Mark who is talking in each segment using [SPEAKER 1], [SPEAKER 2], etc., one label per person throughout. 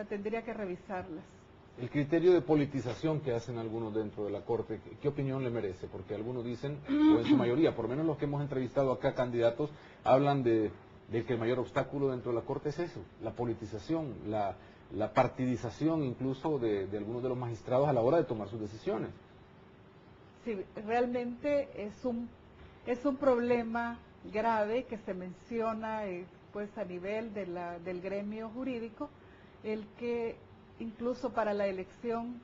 [SPEAKER 1] tendría que revisarlas.
[SPEAKER 2] El criterio de politización que hacen algunos dentro de la Corte, ¿qué opinión le merece? Porque algunos dicen, o en su mayoría, por lo menos los que hemos entrevistado acá, candidatos, hablan de que el mayor obstáculo dentro de la Corte es eso, la politización, la partidización incluso de algunos de los magistrados a la hora de tomar sus decisiones.
[SPEAKER 1] Sí, realmente es un problema grave que se menciona pues a nivel del gremio jurídico, el que incluso para la elección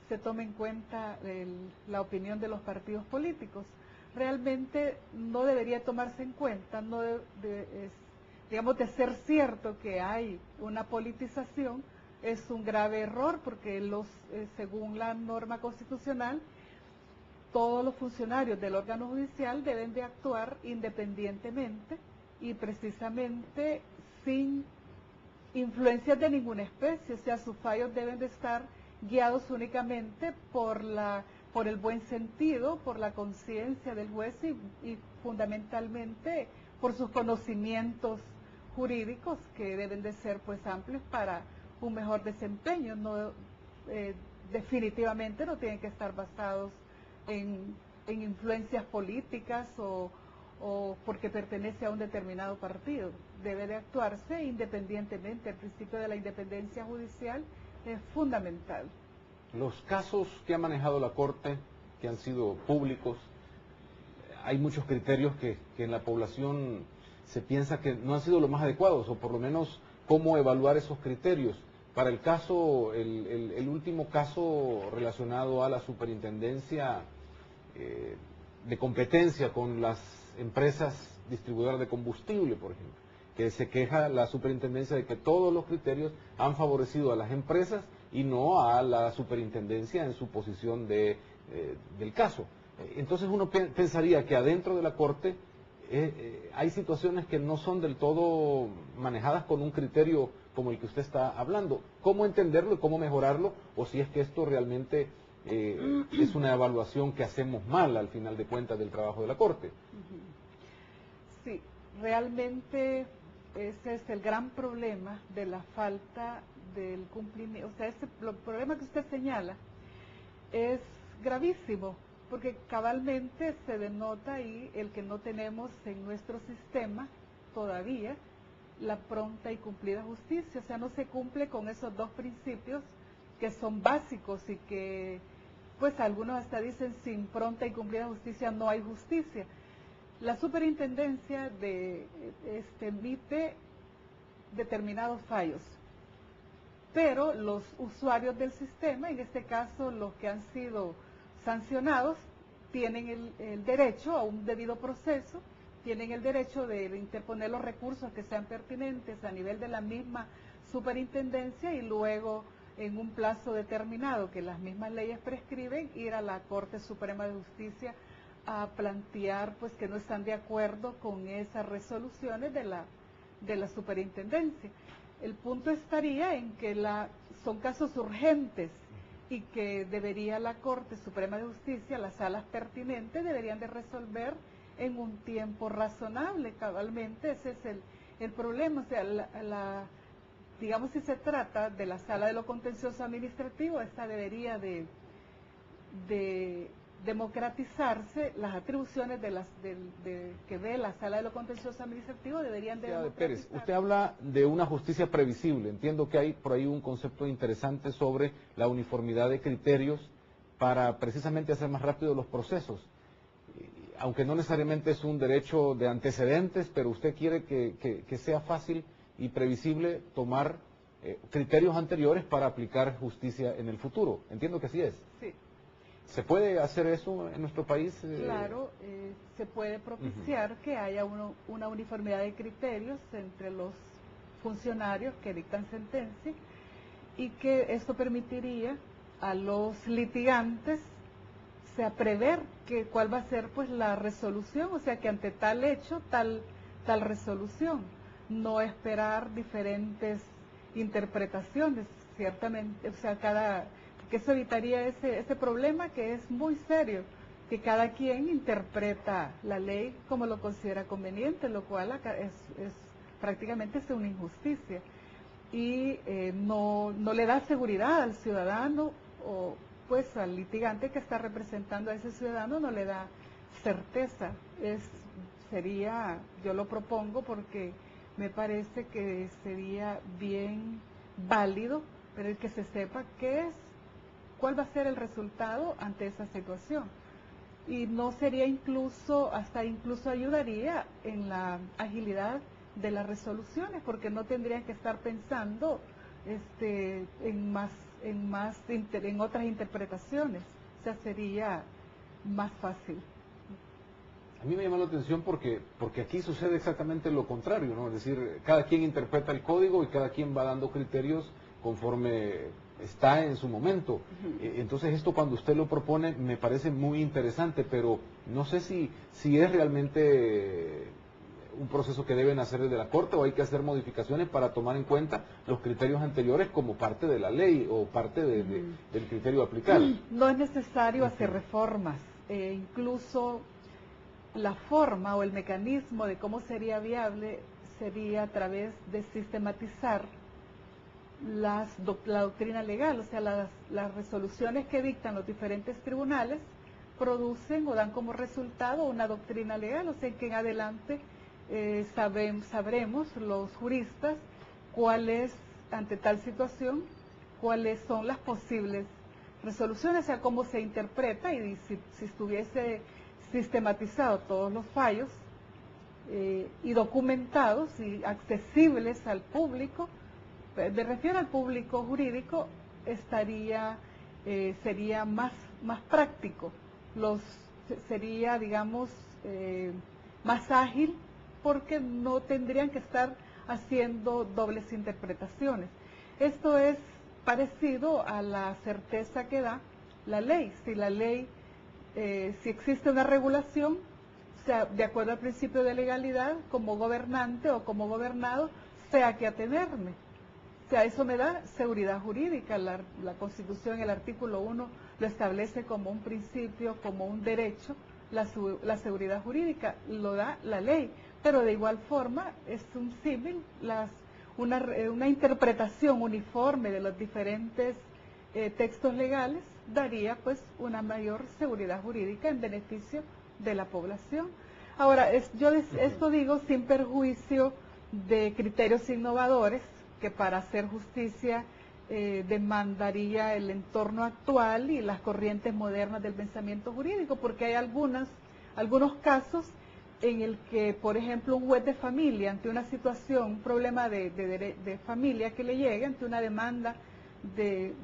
[SPEAKER 1] se tome en cuenta la opinión de los partidos políticos. Realmente no debería tomarse en cuenta, digamos, de ser cierto que hay una politización, es un grave error porque según la norma constitucional, todos los funcionarios del órgano judicial deben de actuar independientemente y precisamente sin influencias de ninguna especie, o sea, sus fallos deben de estar guiados únicamente por el buen sentido, por la conciencia del juez y fundamentalmente por sus conocimientos jurídicos que deben de ser pues amplios para un mejor desempeño. Definitivamente no tienen que estar basados en influencias políticas o porque pertenece a un determinado partido. Debe de actuarse independientemente. El principio de la independencia judicial es fundamental.
[SPEAKER 2] Los casos que ha manejado la Corte, que han sido públicos, hay muchos criterios que en la población se piensa que no han sido los más adecuados, o por lo menos cómo evaluar esos criterios. Para el caso, el último caso relacionado a la superintendencia de competencia con las empresas distribuidoras de combustible, por ejemplo, que se queja la superintendencia de que todos los criterios han favorecido a las empresas y no a la superintendencia en su posición del caso. Entonces uno pensaría que adentro de la Corte hay situaciones que no son del todo manejadas con un criterio como el que usted está hablando. ¿Cómo entenderlo y cómo mejorarlo? O si es que esto realmente es una evaluación que hacemos mal al final de cuentas del trabajo de la Corte.
[SPEAKER 1] Sí, realmente ese es el gran problema de la falta del cumplimiento. O sea, el problema que usted señala es gravísimo, porque cabalmente se denota ahí el que no tenemos en nuestro sistema todavía la pronta y cumplida justicia. O sea, no se cumple con esos dos principios que son básicos y que, pues algunos hasta dicen, sin pronta y cumplida justicia no hay justicia. La superintendencia emite determinados fallos, pero los usuarios del sistema, en este caso los que han sido sancionados, tienen el derecho a un debido proceso, tienen el derecho de interponer los recursos que sean pertinentes a nivel de la misma superintendencia y luego en un plazo determinado que las mismas leyes prescriben, ir a la Corte Suprema de Justicia a plantear pues que no están de acuerdo con esas resoluciones de la superintendencia. El punto estaría en que son casos urgentes y que debería la Corte Suprema de Justicia, las salas pertinentes, deberían de resolver en un tiempo razonable. Cabalmente ese es el problema. O sea, digamos, si se trata de la Sala de lo Contencioso Administrativo, esta debería de democratizarse. Las atribuciones que ve la Sala de lo Contencioso Administrativo deberían de
[SPEAKER 2] Pérez, usted habla de una justicia previsible. Entiendo que hay por ahí un concepto interesante sobre la uniformidad de criterios para precisamente hacer más rápido los procesos. Aunque no necesariamente es un derecho de antecedentes, pero usted quiere que sea fácil y previsible tomar criterios anteriores para aplicar justicia en el futuro. Entiendo que así es.
[SPEAKER 1] Sí.
[SPEAKER 2] ¿Se puede hacer eso en nuestro país?
[SPEAKER 1] Claro, se puede propiciar que haya una uniformidad de criterios entre los funcionarios que dictan sentencia y que esto permitiría a los litigantes prever cuál va a ser pues la resolución, o sea que ante tal hecho, tal resolución, no esperar diferentes interpretaciones, ciertamente, o sea, que eso evitaría ese problema que es muy serio, que cada quien interpreta la ley como lo considera conveniente, lo cual es prácticamente una injusticia. y no le da seguridad al ciudadano o pues al litigante que está representando a ese ciudadano, no le da certeza. Yo lo propongo porque me parece que sería bien válido, pero el que se sepa cuál va a ser el resultado ante esa situación. Y no sería incluso ayudaría en la agilidad de las resoluciones, porque no tendrían que estar pensando en otras interpretaciones. O sea, sería más fácil.
[SPEAKER 2] A mí me llama la atención porque aquí sucede exactamente lo contrario, ¿no? Es decir, cada quien interpreta el código y cada quien va dando criterios conforme está en su momento. Entonces esto, cuando usted lo propone, me parece muy interesante, pero no sé si es realmente un proceso que deben hacer desde la Corte o hay que hacer modificaciones para tomar en cuenta los criterios anteriores como parte de la ley o parte del criterio a aplicar.
[SPEAKER 1] No es necesario hacer reformas, incluso la forma o el mecanismo de cómo sería viable sería a través de sistematizar la doctrina legal, o sea, las resoluciones que dictan los diferentes tribunales producen o dan como resultado una doctrina legal, o sea, que en adelante sabremos los juristas ante tal situación, cuáles son las posibles resoluciones, o sea, cómo se interpreta, y si estuviese sistematizado todos los fallos y documentados y accesibles al público, me refiero al público jurídico, sería más práctico, sería, digamos, más ágil, porque no tendrían que estar haciendo dobles interpretaciones. Esto es parecido a la certeza que da la ley. Si existe una regulación, o sea, de acuerdo al principio de legalidad, como gobernante o como gobernado, sea que atenerme. O sea, eso me da seguridad jurídica. La Constitución, el artículo 1, lo establece como un principio, como un derecho. La seguridad jurídica lo da la ley, pero de igual forma es un símil, una interpretación uniforme de los diferentes textos legales daría pues una mayor seguridad jurídica en beneficio de la población. Ahora, esto digo sin perjuicio de criterios innovadores que para hacer justicia demandaría el entorno actual y las corrientes modernas del pensamiento jurídico, porque hay algunos casos en el que, por ejemplo, un juez de familia ante una situación, un problema de familia que le llegue, ante una demanda de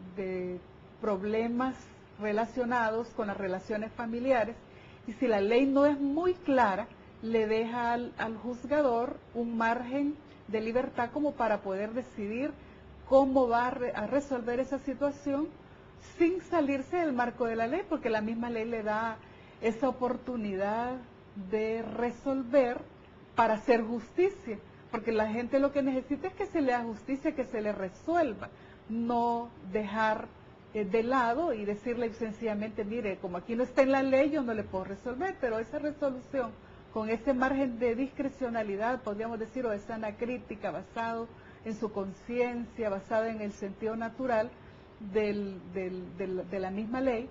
[SPEAKER 1] problemas relacionados con las relaciones familiares, y si la ley no es muy clara, le deja al juzgador un margen de libertad como para poder decidir cómo va a resolver esa situación sin salirse del marco de la ley, porque la misma ley le da esa oportunidad de resolver para hacer justicia, porque la gente lo que necesita es que se le haga justicia, que se le resuelva, no dejar de lado y decirle sencillamente, mire, como aquí no está en la ley, yo no le puedo resolver, pero esa resolución con ese margen de discrecionalidad, podríamos decir, o esa anacrítica basado en su conciencia, basada en el sentido natural de la misma ley,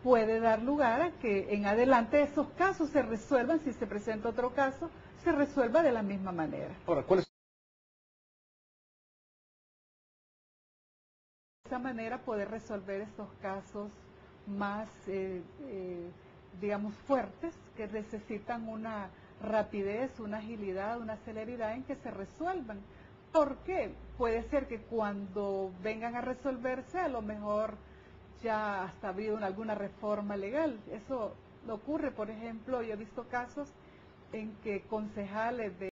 [SPEAKER 1] puede dar lugar a que en adelante esos casos se resuelvan, si se presenta otro caso, se resuelva de la misma manera.
[SPEAKER 2] Ahora, ¿cuál es?
[SPEAKER 1] De esa manera poder resolver estos casos más, digamos, fuertes, que necesitan una rapidez, una agilidad, una celeridad en que se resuelvan. Porque puede ser que cuando vengan a resolverse, a lo mejor ya hasta ha habido alguna reforma legal. Eso ocurre, por ejemplo, yo he visto casos en que concejales de